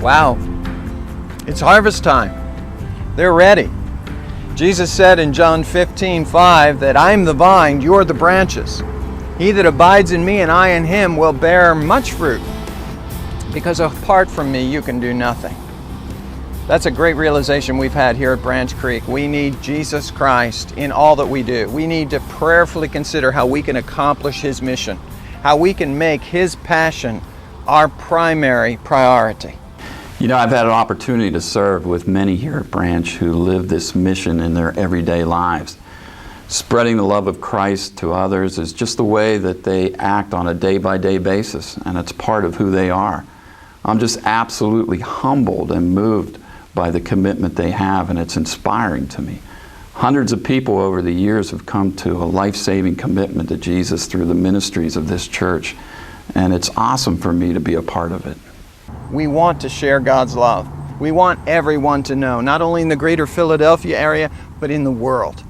Wow, it's harvest time. They're ready. Jesus said in John 15:5 that I'm the vine, you're the branches. He that abides in me and I in him will bear much fruit, because apart from me you can do nothing. That's a great realization we've had here at Branch Creek. We need Jesus Christ in all that we do. We need to prayerfully consider how we can accomplish His mission, how we can make His passion our primary priority. You know, I've had an opportunity to serve with many here at Branch who live this mission in their everyday lives. Spreading the love of Christ to others is just the way that they act on a day-by-day basis, and it's part of who they are. I'm just absolutely humbled and moved by the commitment they have, and it's inspiring to me. Hundreds of people over the years have come to a life-saving commitment to Jesus through the ministries of this church, and it's awesome for me to be a part of it. We want to share God's love. We want everyone to know, not only in the greater Philadelphia area, but in the world.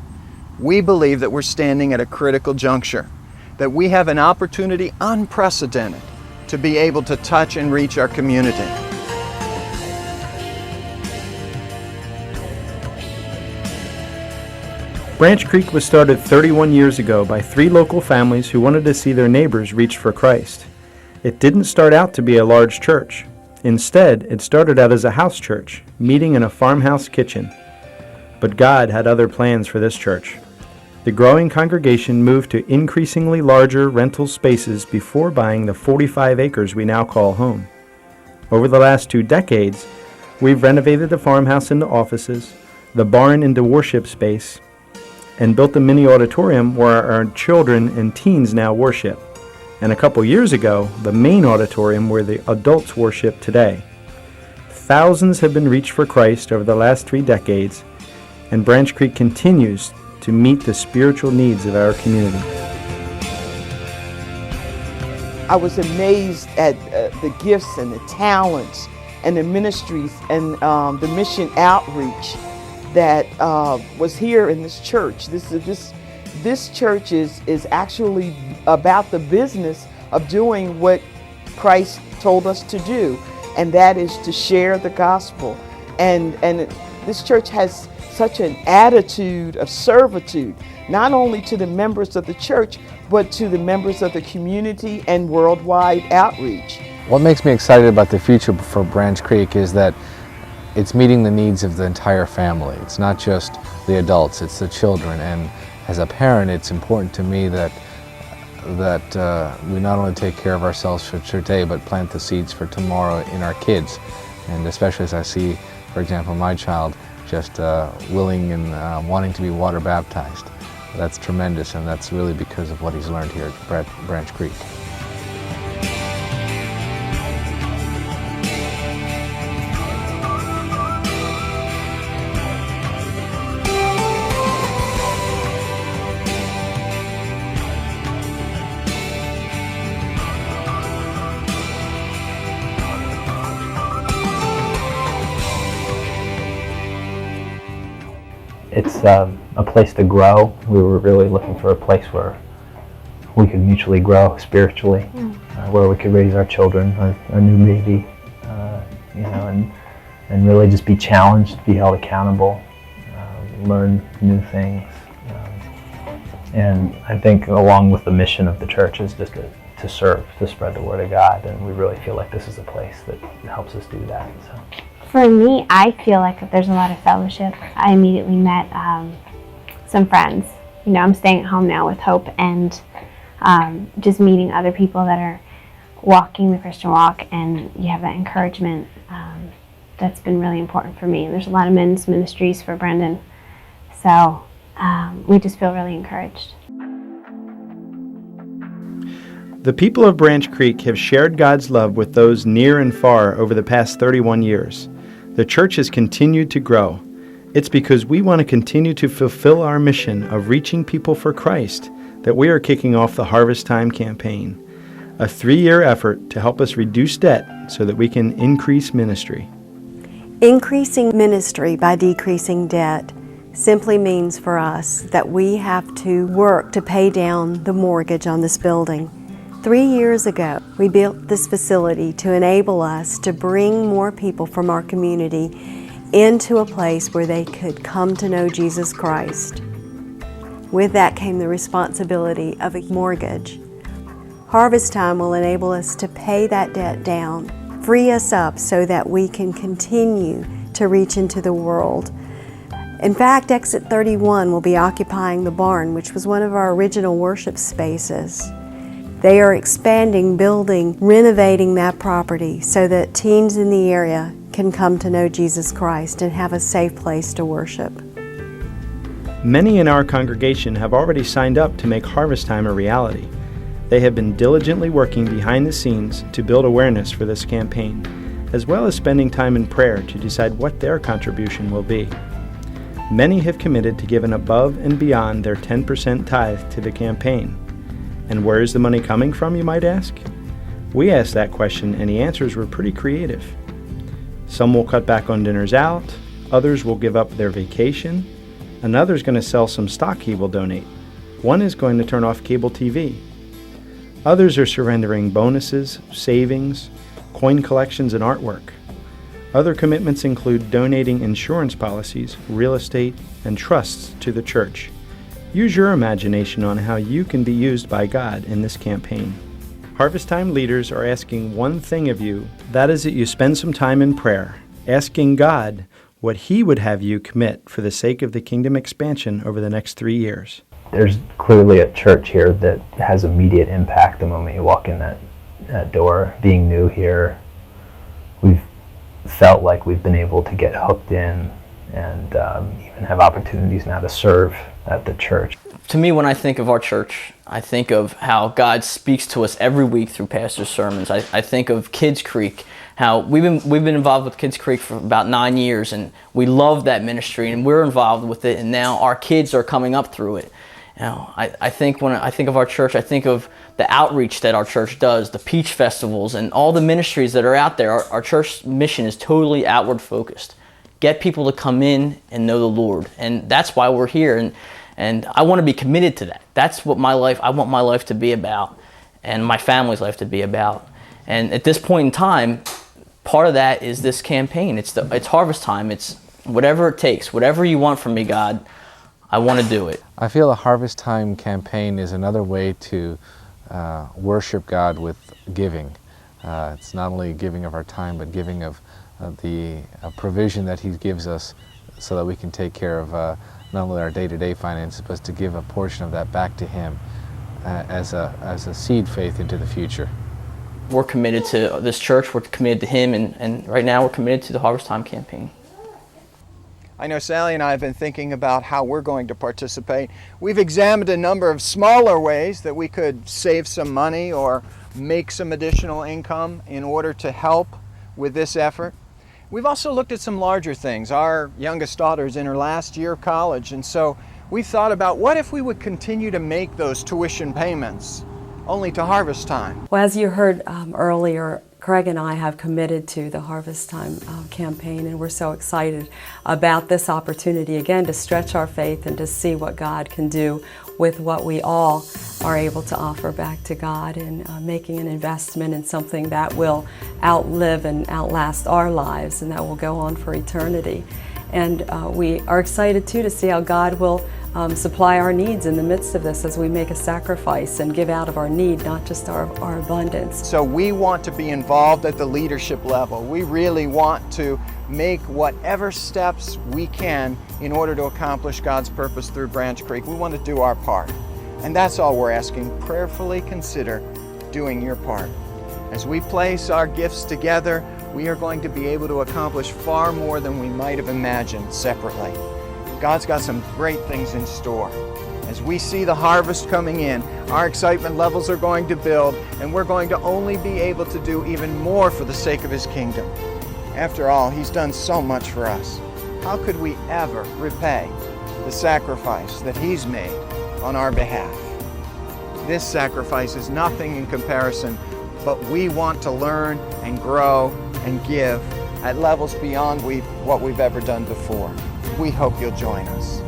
We believe that we're standing at a critical juncture, that we have an opportunity unprecedented to be able to touch and reach our community. Branch Creek was started 31 years ago by 3 local families who wanted to see their neighbors reach for Christ. It didn't start out to be a large church. Instead, it started out as a house church, meeting in a farmhouse kitchen. But God had other plans for this church. The growing congregation moved to increasingly larger rental spaces before buying the 45 acres we now call home. Over the last 2 decades, we've renovated the farmhouse into offices, the barn into worship space, and built a mini auditorium where our children and teens now worship. And a couple years ago, the main auditorium where the adults worship today. Thousands have been reached for Christ over the last 3 decades, and Branch Creek continues to meet the spiritual needs of our community. I was amazed at the gifts and the talents and the ministries and the mission outreach that was here in this church. This church is actually about the business of doing what Christ told us to do, and that is to share the gospel. And this church has such an attitude of servitude, not only to the members of the church, but to the members of the community and worldwide outreach. What makes me excited about the future for Branch Creek is that it's meeting the needs of the entire family. It's not just the adults, it's the children. And as a parent, it's important to me that we not only take care of ourselves for today, but plant the seeds for tomorrow in our kids. And especially as I see, for example, my child just willing and wanting to be water baptized. That's tremendous, and that's really because of what he's learned here at Branch Creek. It's a place to grow. We were really looking for a place where we could mutually grow spiritually, where we could raise our children, our new baby, and really just be challenged, be held accountable, learn new things. And I think along with the mission of the church is just to serve, to spread the word of God, and we really feel like this is a place that helps us do that. So. For me, I feel like there's a lot of fellowship. I immediately met some friends. You know, I'm staying at home now with Hope, and just meeting other people that are walking the Christian walk, and you have that encouragement. That's been really important for me. And there's a lot of men's ministries for Brendan, so we just feel really encouraged. The people of Branch Creek have shared God's love with those near and far over the past 31 years. The church has continued to grow. It's because we want to continue to fulfill our mission of reaching people for Christ that we are kicking off the Harvest Time campaign, a 3-year effort to help us reduce debt so that we can increase ministry. Increasing ministry by decreasing debt simply means for us that we have to work to pay down the mortgage on this building. 3 years ago, we built this facility to enable us to bring more people from our community into a place where they could come to know Jesus Christ. With that came the responsibility of a mortgage. Harvest Time will enable us to pay that debt down, free us up so that we can continue to reach into the world. In fact, Exit 31 will be occupying the barn, which was one of our original worship spaces. They are expanding, building, renovating that property so that teens in the area can come to know Jesus Christ and have a safe place to worship. Many in our congregation have already signed up to make Harvest Time a reality. They have been diligently working behind the scenes to build awareness for this campaign, as well as spending time in prayer to decide what their contribution will be. Many have committed to give an above and beyond their 10% tithe to the campaign. And where is the money coming from, you might ask? We asked that question and the answers were pretty creative. Some will cut back on dinners out, others will give up their vacation, another's going to sell some stock he will donate. One is going to turn off cable TV. Others are surrendering bonuses, savings, coin collections, and artwork. Other commitments include donating insurance policies, real estate, and trusts to the church. Use your imagination on how you can be used by God in this campaign. Harvest Time leaders are asking one thing of you, that is that you spend some time in prayer, asking God what He would have you commit for the sake of the kingdom expansion over the next 3 years. There's clearly a church here that has immediate impact the moment you walk in that door. Being new here, we've felt like we've been able to get hooked in and even have opportunities now to serve at the church. To me, when I think of our church, I think of how God speaks to us every week through pastor's sermons. I think of Kids Creek, how we've been involved with Kids Creek for about 9 years, and we love that ministry, and we're involved with it, and now our kids are coming up through it. You know, I think when I think of our church, I think of the outreach that our church does, the Peach Festivals, and all the ministries that are out there. Our church mission is totally outward focused. Get people to come in and know the Lord, and that's why we're here. And I want to be committed to that. That's what I want my life to be about, and my family's life to be about. And at this point in time, part of that is this campaign. It's Harvest Time. It's whatever it takes, whatever you want from me, God, I want to do it. I feel the Harvest Time campaign is another way to worship God with giving. It's not only giving of our time, but giving of the provision that He gives us so that we can take care of not only our day-to-day finances, but to give a portion of that back to Him as a seed faith into the future. We're committed to this church, we're committed to Him, and right now we're committed to the Harvest Time campaign. I know Sally and I have been thinking about how we're going to participate. We've examined a number of smaller ways that we could save some money or make some additional income in order to help with this effort. We've also looked at some larger things. Our youngest daughter's in her last year of college, and so we thought about what if we would continue to make those tuition payments only to Harvest Time. Well, as you heard earlier, Craig and I have committed to the Harvest Time campaign, and we're so excited about this opportunity again to stretch our faith and to see what God can do with what we all are able to offer back to God, and making an investment in something that will outlive and outlast our lives and that will go on for eternity. And we are excited too to see how God will supply our needs in the midst of this as we make a sacrifice and give out of our need, not just our abundance. So we want to be involved at the leadership level. We really want to make whatever steps we can in order to accomplish God's purpose through Branch Creek. We want to do our part. And that's all we're asking. Prayerfully consider doing your part. As we place our gifts together, we are going to be able to accomplish far more than we might have imagined separately. God's got some great things in store. As we see the harvest coming in, our excitement levels are going to build, and we're going to only be able to do even more for the sake of His kingdom. After all, He's done so much for us. How could we ever repay the sacrifice that He's made on our behalf? This sacrifice is nothing in comparison, but we want to learn and grow and give at levels beyond what we've ever done before. We hope you'll join us.